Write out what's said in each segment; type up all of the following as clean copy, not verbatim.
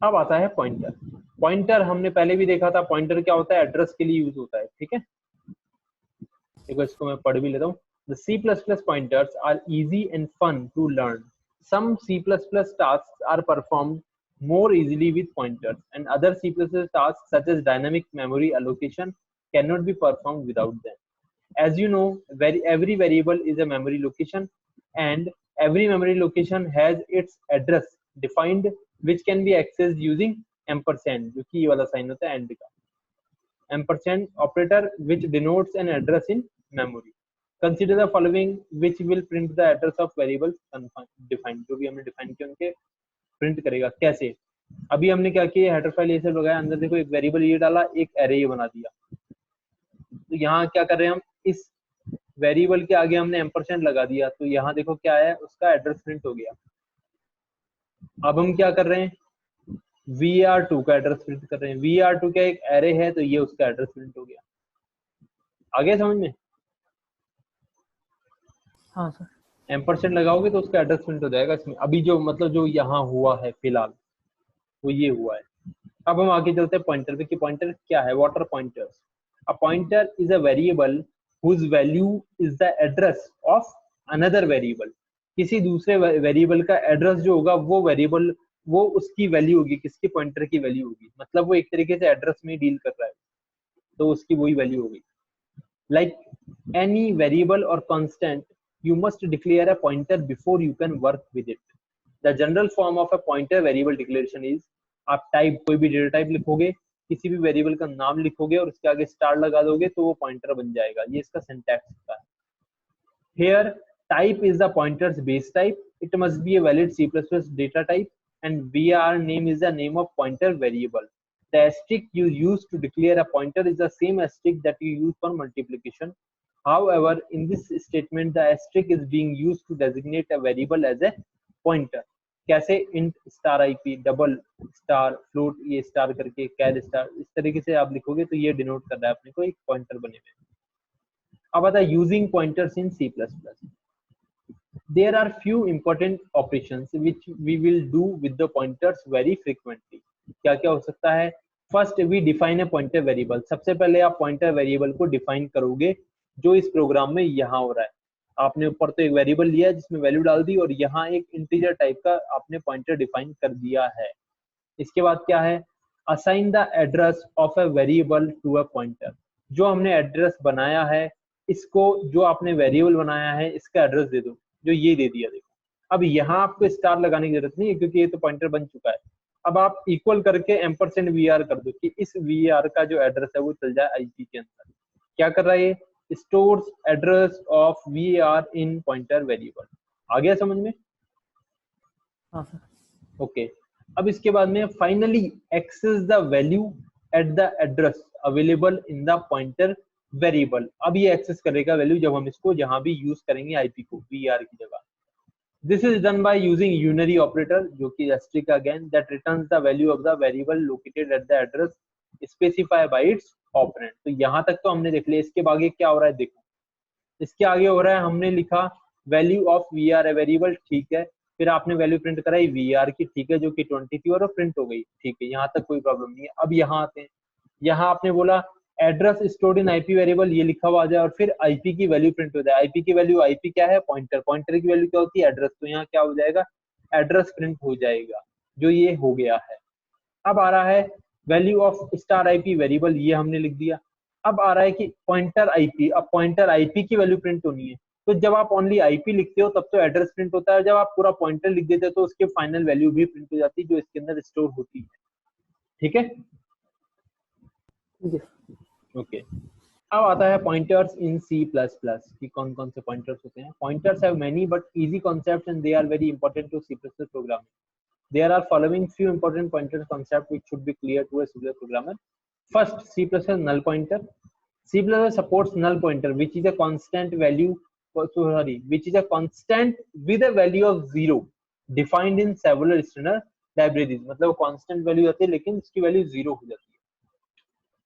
अब आता है पॉइंटर। पॉइंटर हमने पहले भी देखा था, पॉइंटर क्या होता है, एड्रेस के लिए यूज होता है, ठीक है। देखो इसको मैं पढ़ भी लेता हूँ। The C++ pointers are easy and fun to learn. Some C++ tasks are performed more easily with pointers, and other C++ tasks such as dynamic memory allocation cannot be performed without them. As you know, every variable is a memory location, and every memory location has its address defined, which can be accessed using ampersand, जो कि ये वाला sign होता है and का, ampersand operator which denotes an address in memory. Consider the following which will print the address of variables defined, जो भी हमने डिफाइन किया उनके प्रिंट करेगा। कैसे, अभी हमने क्या किया, हेडर फाइल ये सब लगाया, अंदर देखो एक वेरिएबल ये डाला, एक एरे ये बना दिया। तो यहाँ क्या कर रहे हैं हम, इस वेरिएबल के आगे हमने एम्परसेंड लगा दिया, तो यहाँ देखो क्या है, उसका एड्रेस प्रिंट हो गया। अब हम क्या कर रहे हैं, VR2 का एड्रेस प्रिंट कर रहे हैं। VR2 का एक एरे है, तो ये उसका एड्रेस प्रिंट हो गया। आगे समझ में? हाँ सर। एम्परसेंड लगाओगे तो उसका एड्रेस प्रिंट हो जाएगा इसमें। अभी जो मतलब जो यहाँ हुआ है फिलहाल वो ये हुआ है। अब हम आगे चलते हैं पॉइंटर पे कि पॉइंटर क्या है। What are pointers? A pointer is a variable whose value is the address of another variable. किसी दूसरे वेरिएबल का एड्रेस जो होगा वो वेरिएबल, वो उसकी वैल्यू होगी, किसकी, पॉइंटर की वैल्यू होगी। मतलब वो एक तरीके से एड्रेस में डील कर रहा है, तो उसकी वही वैल्यू होगी। Like any variable or constant, you must declare a pointer before you can work with it. The general form of a pointer variable declaration is, आप टाइप कोई भी डेटा टाइप लिखोगे, किसी भी वेरिएबल का नाम लिखोगे और उसके आगे स्टार लगा दोगे तो वो पॉइंटर बन जाएगा। ये इसका सिंटैक्स होता है। Here type is the pointer's base type. It must be a valid C++ data type, and var name is the name of pointer variable. The asterisk you use to declare a pointer is the same asterisk that you use for multiplication. However, in this statement, the asterisk is being used to designate a variable as a pointer. कैसे, int star IP, double star, float ये star करके, कैर star, इस तरीके से आप लिखोगे तो ये डिनोट कर रहा है अपने को एक पॉइंटर बने हुए। अब आता है using pointers in C++। There are few important operations which we will do with the pointers very frequently. क्या क्या हो सकता है? First, we define a pointer variable. सबसे पहले आप pointer variable को define करोगे, जो इस प्रोग्राम में यहाँ हो रहा है। आपने ऊपर तो एक वेरिएबल लिया है जिसमें वैल्यू डाल दी, और यहाँ एक इंटीजर टाइप का आपने पॉइंटर डिफाइन कर दिया है। इसके बाद क्या है, assign the address of a variable to a pointer. जो हमने एड्रेस बनाया है, इसको, जो आपने वेरिएबल बनाया है इसका एड्रेस दे दो, जो ये दे दिया। देखो अब यहाँ आपको स्टार लगाने की जरूरत नहीं है क्योंकि ये तो पॉइंटर बन चुका है। अब आप इक्वल करके एम्परसेंड वीआर कर दो कि इस वीआर का जो एड्रेस है वो चल जाए आईपी के अंदर। क्या कर रहा है ये, stores address of VR in pointer variable. आ गया समझ में? हाँ सर। ओके। अब इसके बाद में finally access the value at the address available in the pointer variable. अब ये एक्सेस करेगा वैल्यू जब हम इसको जहां भी यूज करेंगे आईपी को वीआर की जगह। This is done by using unary operator, जो कि asterisk again, that returns the value of the variable located at the address specify by its operand. तो यहाँ तक तो हमने देख लिया। इसके आगे क्या हो रहा है देखो, इसके आगे हो रहा है, हमने लिखा वैल्यू ऑफ वीआर है वेरिएबल, ठीक है। फिर आपने वैल्यू प्रिंट कराई वीआर की, ठीक है, जो कि 20 थी और प्रिंट हो गई, ठीक है, यहाँ तक कोई प्रॉब्लम नहीं है। अब यहाँ आते हैं, यहाँ आपने बोला address stored in IP variable, ये लिखा हुआ आ जाए और फिर आईपी की वैल्यू प्रिंट हो जाए। आईपी की वैल्यू, आईपी क्या है, पॉइंटर, पॉइंटर की वैल्यू क्या होती है, एड्रेस, तो यहाँ क्या हो जाएगा, एड्रेस प्रिंट हो जाएगा, जो ये हो गया है। अब आ रहा है value of star IP variable, ये हमने लिख दिया। अब आ रहा है कि पॉइंटर आईपी, अब पॉइंटर आईपी की वैल्यू प्रिंट होनी है। तो जब आप ओनली आईपी लिखते हो तब तो एड्रेस प्रिंट होता है, जब आप पूरा पॉइंटर लिख देते हो तो उसके फाइनल वैल्यू भी प्रिंट हो जाती है जो इसके अंदर स्टोर होती है। ठीक है, ओके। अब आता है पॉइंटर्स इन C++ कि कौन कौन से पॉइंटर्स होते हैं। Pointers have many but easy concepts and they are very important to C++ programming. There are following few important pointer concepts which should be clear to a C++ programmer. First, C++ null pointer. C++ supports null pointer, which is a constant value. Which is a constant with a value of 0, defined in several external libraries. मतलब constant value आती है लेकिन उसकी value 0 हो जाती है.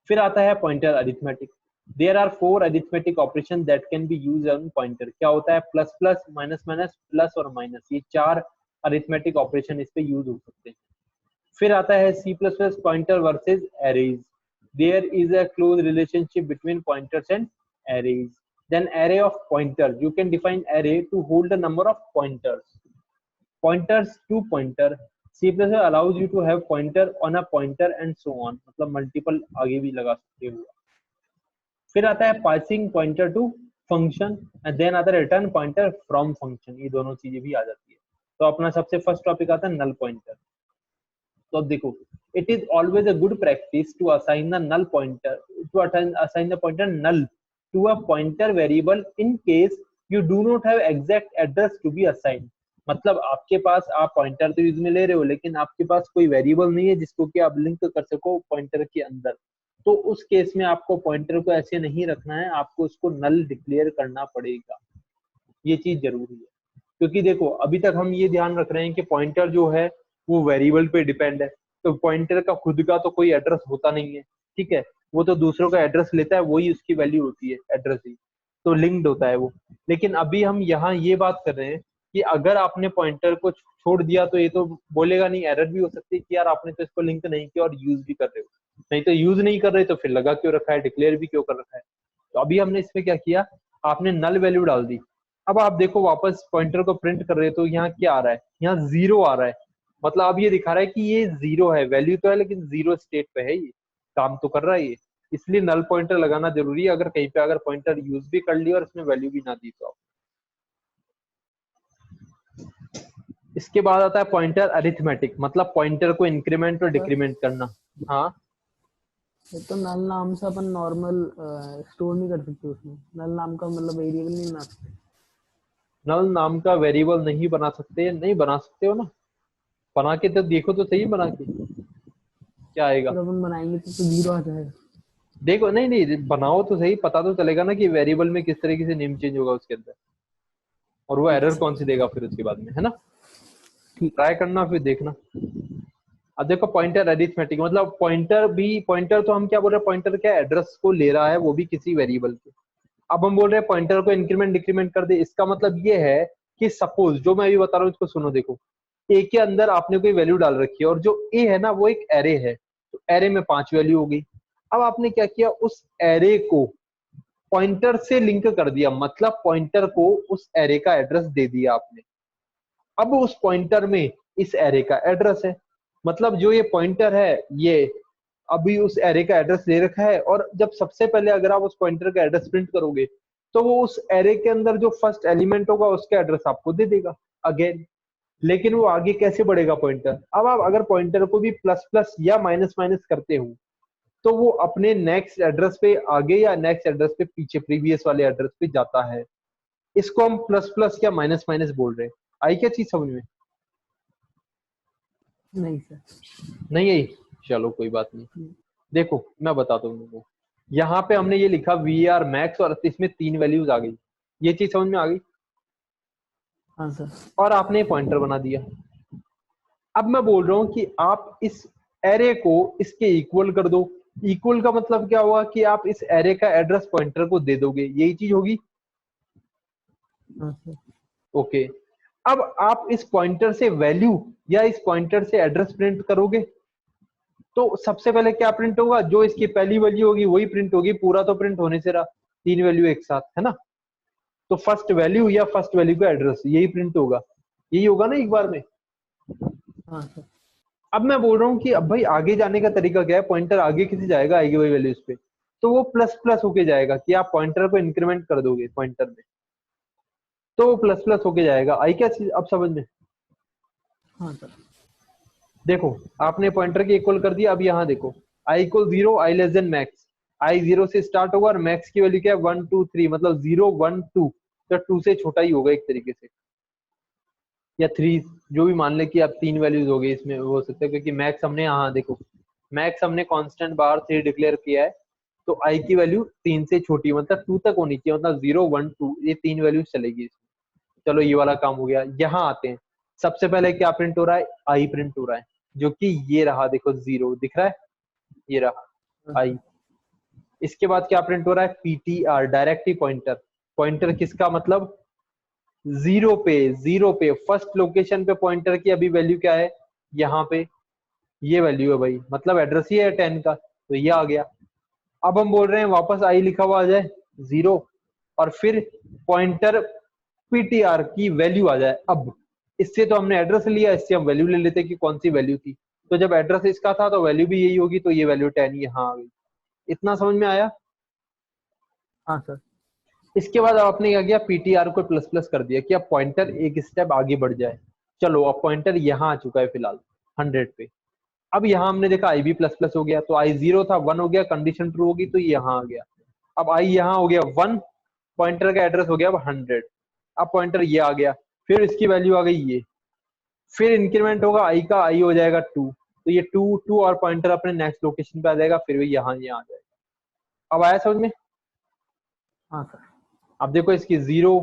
फिर आता है pointer arithmetic. There are 4 arithmetic operations that can be used on pointer. क्या होता है, plus plus, minus minus, plus और माइनस, ये 4 अरिथमेटिक ऑपरेशन इस पे यूज हो सकते हैं. फिर आता है C++ pointer versus arrays. There is a close relationship between pointers and arrays. Then array of pointer. You can define array to hold a number of pointers. Pointers to pointer. C++ allows you to have pointer on a pointer and so on. मतलब multiple आगे भी लगा सकते हो. फिर आता है passing pointer to function and then आता है return pointer from function. ये दोनों चीजें भी आ जाती है. तो अपना सबसे फर्स्ट टॉपिक आता है null pointer. तो अब देखो, it is always a good practice to assign the null pointer assign the pointer null to a pointer variable in case you do not have exact address to be assigned. मतलब आपके पास आप pointer तो use में ले रहे हो लेकिन आपके पास कोई वेरिएबल नहीं है जिसको कि आप लिंक कर सको पॉइंटर के अंदर, तो उस केस में आपको पॉइंटर को ऐसे नहीं रखना है, आपको उसको नल डिक्लेयर करना पड़ेगा. ये चीज जरूरी है क्योंकि देखो अभी तक हम ये ध्यान रख रहे हैं कि पॉइंटर जो है वो वेरिएबल पे डिपेंड है, तो पॉइंटर का खुद का तो कोई एड्रेस होता नहीं है, ठीक है, वो तो दूसरों का एड्रेस लेता है, वही उसकी वैल्यू होती है, एड्रेस ही तो लिंक्ड होता है वो. लेकिन अभी हम यहाँ ये बात कर रहे हैं कि अगर आपने पॉइंटर को छोड़ दिया तो ये तो बोलेगा नहीं, एरर भी हो सकती है कि यार आपने तो इसको लिंक नहीं किया और यूज भी कर रहे हो, नहीं तो यूज नहीं कर रहे तो फिर लगा क्यों रखा है, डिक्लेयर भी क्यों कर रखा है. तो अभी हमने इसमें क्या किया, आपने नल वैल्यू डाल दी. अब आप देखो वापस पॉइंटर को प्रिंट कर रहे हो तो यहाँ क्या आ रहा है, यहाँ 0 आ रहा है, मतलब अब ये दिखा रहा है कि ये 0 है, वैल्यू तो है लेकिन 0 स्टेट पे है, ये काम तो कर रहा है ये, इसलिए नल पॉइंटर लगाना जरूरी है. अगर कहीं पे अगर पॉइंटर यूज भी कर लिया और इसमें वैल्यू भी ना दी तो आप. इसके बाद आता है पॉइंटर अरिथमेटिक, मतलब पॉइंटर को इंक्रीमेंट और डिक्रीमेंट करना. हाँ ये तो नल नाम से अपन नॉर्मल स्टोर नहीं कर सकते, उसमें नल नाम का मतलब वेरिएबल नहीं बना सकते. नल नाम का वेरिएबल नहीं बना सकते, नहीं बना सकते हो ना, बना के तो देखो तो सही, बना के क्या आएगा. अगर अपन बनाएंगे तो 0 आ जाएगा. देखो नहीं नहीं बनाओ तो सही, पता तो चलेगा ना कि वेरिएबल में किस तरीके से नेम चेंज होगा उसके अंदर, और वो एरर कौन सी देगा फिर उसके बाद में, है ना. ट्राई करना फिर देखना. अब देखो पॉइंटर अरिथमेटिक, मतलब पॉइंटर भी, पॉइंटर तो हम क्या बोल रहे हैं, पॉइंटर क्या एड्रेस को ले रहा है, वो भी किसी वेरिएबल के. अब हम बोल रहे हैं पॉइंटर को इंक्रीमेंट डिक्रीमेंट कर दे, इसका मतलब ये है कि सपोज जो मैं अभी बता रहा हूँ इसको सुनो. देखो ए के अंदर आपने कोई वैल्यू डाल रखी है और जो ए है ना वो एक एरे है, तो एरे में 5 वैल्यू हो गई. अब आपने क्या किया, उस एरे को पॉइंटर से लिंक कर दिया, मतलब पॉइंटर को उस एरे का एड्रेस दे दिया आपने. अब उस पॉइंटर में इस एरे का एड्रेस है, मतलब जो ये पॉइंटर है ये अभी उस एरे का एड्रेस दे रखा है, और जब सबसे पहले अगर आप उस पॉइंटर का एड्रेस प्रिंट करोगे तो वो उस एरे के अंदर जो फर्स्ट एलिमेंट होगा उसका एड्रेस आपको दे देगा अगेन. लेकिन वो आगे कैसे बढ़ेगा पॉइंटर, अब आप अगर पॉइंटर को भी प्लस प्लस या माइनस माइनस करते हो तो वो अपने नेक्स्ट एड्रेस पे आगे या नेक्स्ट एड्रेस पे पीछे प्रीवियस वाले एड्रेस पे जाता है. इसको हम प्लस प्लस या माइनस माइनस बोल रहे हैं. आई क्या चीज समझ में? नहीं सर. नहीं आई, चलो कोई बात नहीं. देखो मैं बताता हूँ तुमको, यहाँ पे हमने ये लिखा VAR मैक्स और इसमें 3 वैल्यूज आ गई, ये चीज समझ में आ गई. हाँ सर. और आपने पॉइंटर बना दिया. अब मैं बोल रहा हूँ कि आप इस एरे को इसके इक्वल कर दो. इक्वल का मतलब क्या हुआ कि आप इस एरे का एड्रेस पॉइंटर को दे दोगे, यही चीज होगी. हाँ सर. ओके. अब आप इस पॉइंटर से वैल्यू या इस पॉइंटर से एड्रेस प्रिंट करोगे तो सबसे पहले क्या प्रिंट होगा, जो इसकी पहली वैल्यू होगी वही प्रिंट होगी, पूरा तो प्रिंट होने से रहा, 3 वैल्यू एक साथ, है ना. तो फर्स्ट वैल्यू या फर्स्ट वैल्यू का एड्रेस यही प्रिंट होगा, यही होगा ना एक बार में. हाँ सर. अब मैं बोल रहा हूँ कि अब भाई आगे जाने का तरीका क्या है, पॉइंटर आगे किसी जाएगा आएगी वही वैल्यूज पे, तो वो प्लस प्लस होके जाएगा कि आप पॉइंटर को इंक्रीमेंट कर दोगे पॉइंटर में तो वो प्लस प्लस होके जाएगा. आई क्या चीज अब समझ में? हाँ सर. देखो आपने पॉइंटर के इक्वल कर दिया. अब यहाँ देखो i equal 0, i less than max, i 0 से स्टार्ट होगा और मैक्स की वैल्यू क्या है 1 2 3, मतलब 0 1 2, तो 2 से छोटा ही होगा एक तरीके से, या 3, जो भी मान ले कि अब 3 वैल्यूज हो गई इसमें हो सकता है, क्योंकि मैक्स हमने यहाँ देखो मैक्स हमने कांस्टेंट बाहर 3 डिक्लेयर किया है, तो i की वैल्यू 3 से छोटी मतलब 2 तक होनी चाहिए, मतलब 0 1 2 ये 3 वैल्यूज चलेगी इसमें. चलो ये वाला काम हो गया. यहाँ आते हैं, सबसे पहले क्या प्रिंट हो रहा है, i प्रिंट हो रहा है, जो कि ये रहा, देखो 0 दिख रहा है, ये रहा i. इसके बाद क्या प्रिंट हो रहा है, PTR डायरेक्टली पॉइंटर. पॉइंटर किसका, मतलब 0 पे फर्स्ट लोकेशन पे पॉइंटर की अभी वैल्यू क्या है यहाँ पे ये वैल्यू है भाई, मतलब एड्रेस ही है 10 का, तो ये आ गया। अब हम बोल रहे हैं वापस आई लिखा हुआ आ जाए 0, और फिर पॉइंटर पीटीआर की वैल्यू आ जाए। अब इससे तो हमने एड्रेस लिया, इससे हम वैल्यू ले लेते कि कौन सी वैल्यू थी। तो जब एड्रेस इसका था तो वैल्यू भी यही होगी, तो ये वैल्यू 10 यहाँ आ गई। इतना समझ में आया? हाँ सर। इसके बाद अब आपने क्या किया, पीटीआर को प्लस प्लस कर दिया कि अब पॉइंटर एक स्टेप आगे बढ़ जाए। चलो अब पॉइंटर यहाँ आ चुका है फिलहाल 100 पे। अब यहाँ हमने देखा आई भी प्लस प्लस हो गया, तो आई 0 था 1 हो गया, कंडीशन ट्रू होगी तो ये यहाँ आ गया। अब आई यहाँ हो गया 1, पॉइंटर का एड्रेस हो गया अब 100। अब पॉइंटर ये आ गया, फिर इसकी वैल्यू आ गई ये, फिर इंक्रीमेंट होगा आई का, आई हो जाएगा 2, तो ये 2 2 और पॉइंटर अपने नेक्स्ट लोकेशन पे आ जाएगा, फिर भी यहाँ आ जाएगा। अब आया समझ में? हाँ सर। अब देखो इसकी 0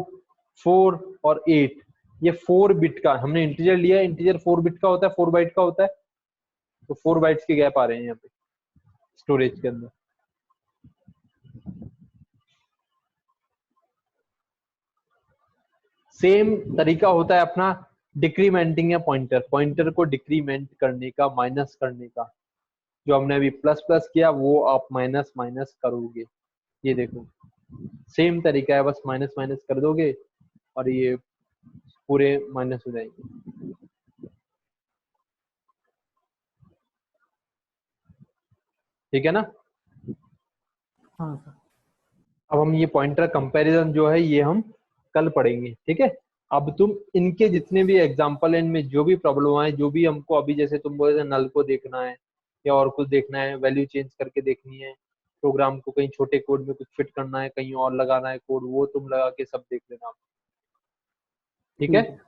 4 और 8, ये 4 बिट का हमने इंटीजर लिया है, इंटीजर 4 बिट का होता है, 4 बाइट का होता है, तो 4 बाइट्स के गैप आ रहे हैं यहाँ पे स्टोरेज के अंदर। सेम तरीका होता है अपना डिक्रीमेंटिंग या पॉइंटर, पॉइंटर को डिक्रीमेंट करने का, माइनस करने का। जो हमने अभी प्लस प्लस किया वो आप माइनस माइनस करोगे, ये देखो सेम तरीका है, बस माइनस माइनस कर दोगे और ये पूरे माइनस हो जाएंगे। ठीक है ना? हाँ सर। अब हम ये पॉइंटर कंपैरिजन जो है ये हम कल पढ़ेंगे, ठीक है? अब तुम इनके जितने भी एग्जांपल है, इनमें जो भी प्रॉब्लम आए, जो भी हमको अभी जैसे तुम बोले थे नल को देखना है या और कुछ देखना है, वैल्यू चेंज करके देखनी है, प्रोग्राम को कहीं छोटे कोड में कुछ फिट करना है, कहीं और लगाना है कोड, वो तुम लगा के सब देख लेना, ठीक ठीक है? है।